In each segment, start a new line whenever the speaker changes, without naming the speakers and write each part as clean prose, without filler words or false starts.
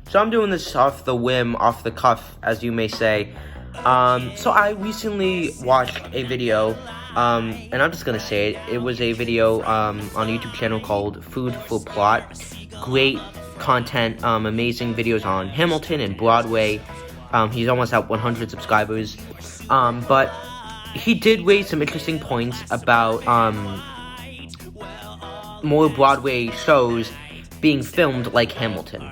So I'm doing this off the whim, off the cuff, as you may say. So I recently watched a video, and I'm just gonna say it. It was a video on a YouTube channel called Food for Plot. Great content, amazing videos on Hamilton and Broadway. He's almost at 100 subscribers. But he did raise some interesting points about more Broadway shows being filmed like Hamilton.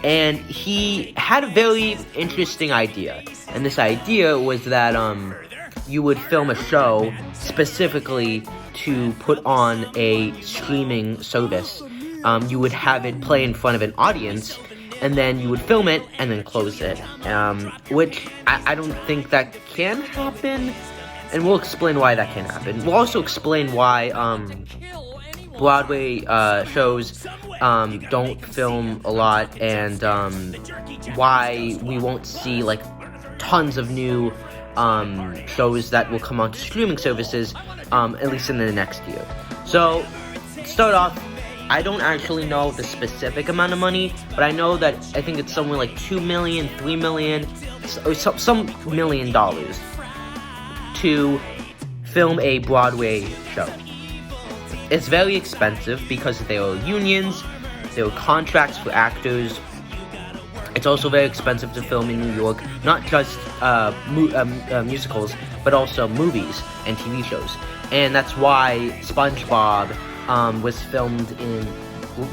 And he had a very interesting idea. And this idea was that you would film a show specifically to put on a streaming service. You would have it play in front of an audience, and then you would film it and then close it. Which I don't think that can happen. And we'll explain why that can happen. We'll also explain why Broadway shows don't film a lot, and why we won't see like tons of new shows that will come onto streaming services, at least in the next year. So, to start off, I don't actually know the specific amount of money, but I know that I think it's somewhere like $2 million, $3 million, or some $1 million to film a Broadway show. It's very expensive because there are unions, there are contracts for actors. It's also very expensive to film in New York, not just musicals, but also movies and TV shows. And that's why SpongeBob was filmed in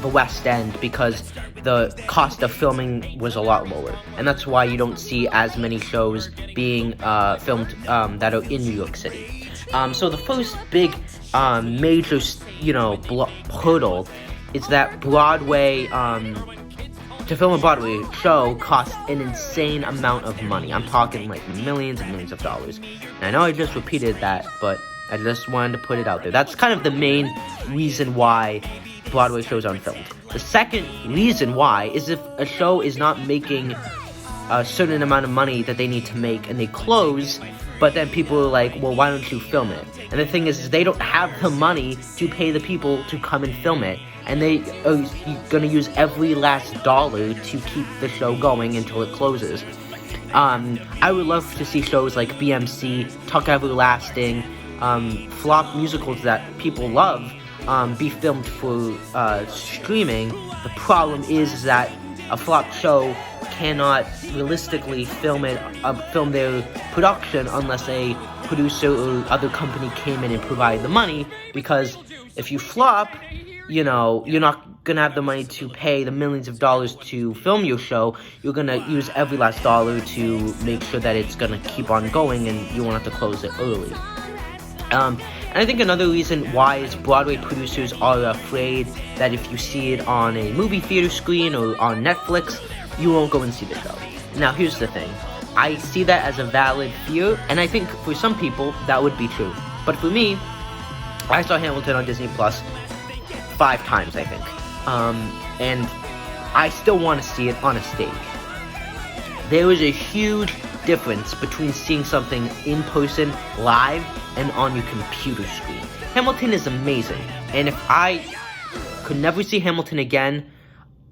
the West End, because the cost of filming was a lot lower. And that's why you don't see as many shows being filmed that are in New York City. So the first big major, hurdle is that Broadway, to film a Broadway show costs an insane amount of money. I'm talking like millions and millions of dollars. And I know I just repeated that, but I just wanted to put it out there. That's kind of the main reason why Broadway shows aren't filmed. The second reason why is if a show is not making a certain amount of money that they need to make and they close, but then people are like, well, why don't you film it? And the thing is they don't have the money to pay the people to come and film it. And they are going to use every last dollar to keep the show going until it closes. I would love to see shows like BMC, Tuck Everlasting, flop musicals that people love, be filmed for streaming. The problem is that a flop show cannot realistically film their production unless a producer or other company came in and provided the money, because if you flop, you're not gonna have the money to pay the millions of dollars to film your show. You're gonna use every last dollar to make sure that it's gonna keep on going, and you won't have to close it early. And I think another reason why is Broadway producers are afraid that if you see it on a movie theater screen or on Netflix, you won't go and see the show. Now, here's the thing. I see that as a valid fear, and I think for some people, that would be true. But for me, I saw Hamilton on Disney Plus 5 times, I think. And I still want to see it on a stage. There is a huge difference between seeing something in person, live, and on your computer screen. Hamilton is amazing, and if I could never see Hamilton again,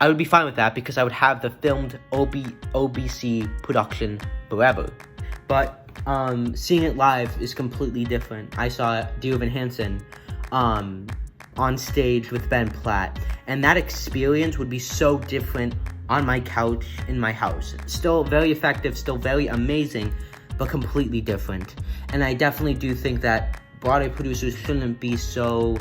I would be fine with that, because I would have the filmed OBC production forever. But seeing it live is completely different. I saw Dear Evan Hansen on stage with Ben Platt, and that experience would be so different on my couch in my house. Still very effective, still very amazing, but completely different. And I definitely do think that Broadway producers shouldn't be so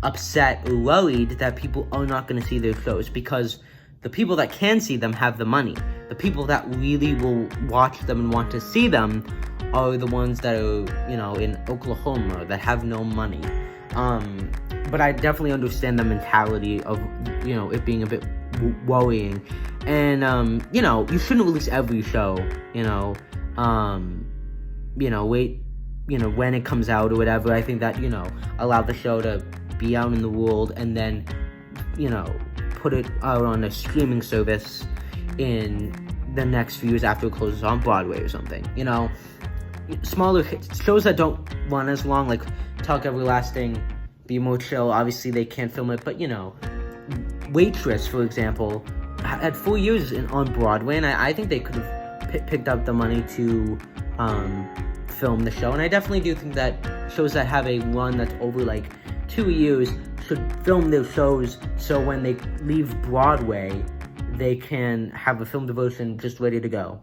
upset or worried that people are not going to see their shows, because the people that can see them have the money. The people that really will watch them and want to see them are the ones that are, in Oklahoma, that have no money. But I definitely understand the mentality of, it being a bit worrying. And, you shouldn't release every show, wait, when it comes out or whatever. I think that, allow the show to be out in the world, and then, put it out on a streaming service in the next few years after it closes on Broadway or something. Smaller hits, shows that don't run as long, like Talk Everlasting, Be More Chill. Obviously, they can't film it, but Waitress, for example, had 4 years on Broadway, and I think they could have picked up the money to film the show. And I definitely do think that shows that have a run that's over like 2 years should film their shows, so when they leave Broadway, they can have a film devotion just ready to go.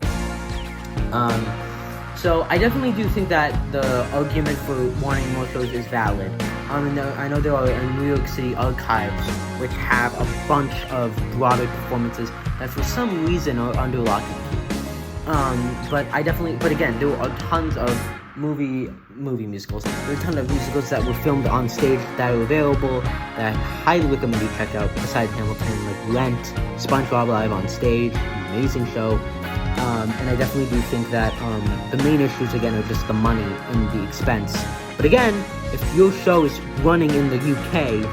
So I definitely do think that the argument for wanting more shows is valid. I know there are New York City archives which have a bunch of Broadway performances that for some reason are under lock and key. But again, there are tons of movie musicals. There are a ton of musicals that were filmed on stage that are available that I highly recommend you check out, besides Hamilton, like Rent, SpongeBob Live on Stage, amazing show. And I definitely do think that the main issues, again, are just the money and the expense. But again, if your show is running in the UK,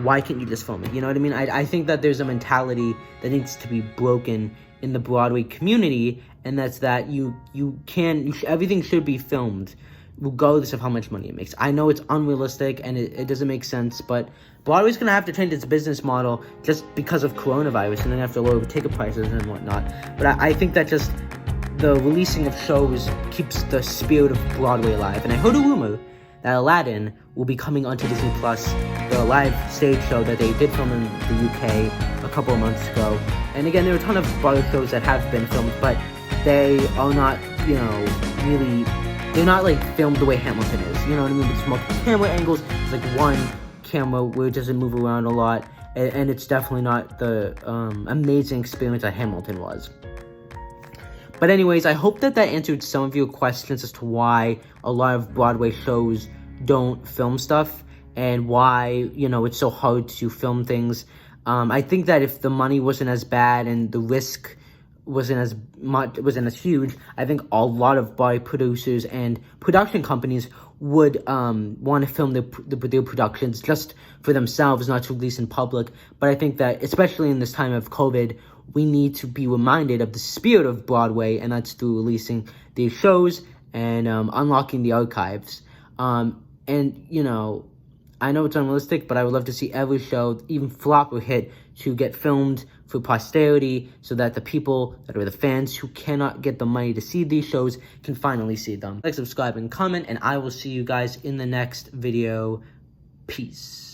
why can't you just film it? You know what I mean? I think that there's a mentality that needs to be broken in the Broadway community, and that's that everything should be filmed, regardless of how much money it makes. I know it's unrealistic and it doesn't make sense, but Broadway's gonna have to change its business model just because of coronavirus, and then have to lower ticket prices and whatnot. But I think that just the releasing of shows keeps the spirit of Broadway alive. And I heard a rumor that Aladdin will be coming onto Disney Plus, the live stage show that they did film in the UK a couple of months ago. And again, there are a ton of Broadway shows that have been filmed, but they are not, really, they're not like filmed the way Hamilton is. You know what I mean? It's multiple camera angles. It's like one camera where it doesn't move around a lot, and it's definitely not the amazing experience that Hamilton was. But anyways, I hope that answered some of your questions as to why a lot of Broadway shows don't film stuff, and why, it's so hard to film things. I think that if the money wasn't as bad and the risk wasn't as huge, I think a lot of Broadway producers and production companies would want to film their productions just for themselves, not to release in public. But I think that, especially in this time of COVID, we need to be reminded of the spirit of Broadway, and that's through releasing these shows and unlocking the archives. I know it's unrealistic, but I would love to see every show, even flop or hit, to get filmed for posterity, so that the people that are the fans who cannot get the money to see these shows can finally see them. Like, subscribe, and comment, and I will see you guys in the next video. Peace.